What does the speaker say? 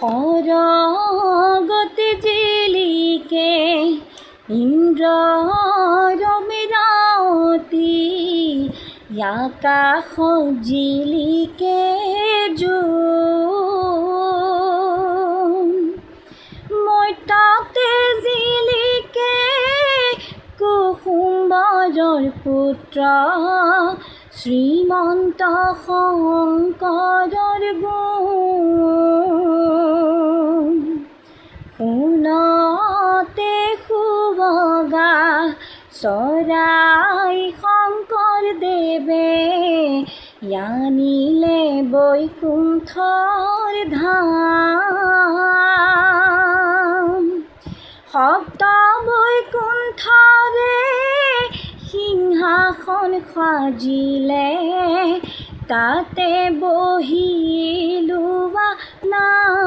সৰগতে জিলিকে ইন্দ্ৰৰ মিৰাতি আকাশত জিলিকে জোন মই তাতে জিলিকে কুসুম্বৰৰ পুত্ৰ শ্ৰীমন্ত শংকৰৰ গুণ শুনতে সুবগা চৰাই শংকৰদেৱে আনিলে বৈকুণ্ঠৰ ধাম সপ্ত বৈকুণ্ঠৰে সিংহাসন সাজিলে তাতে বহি লোৱা নাম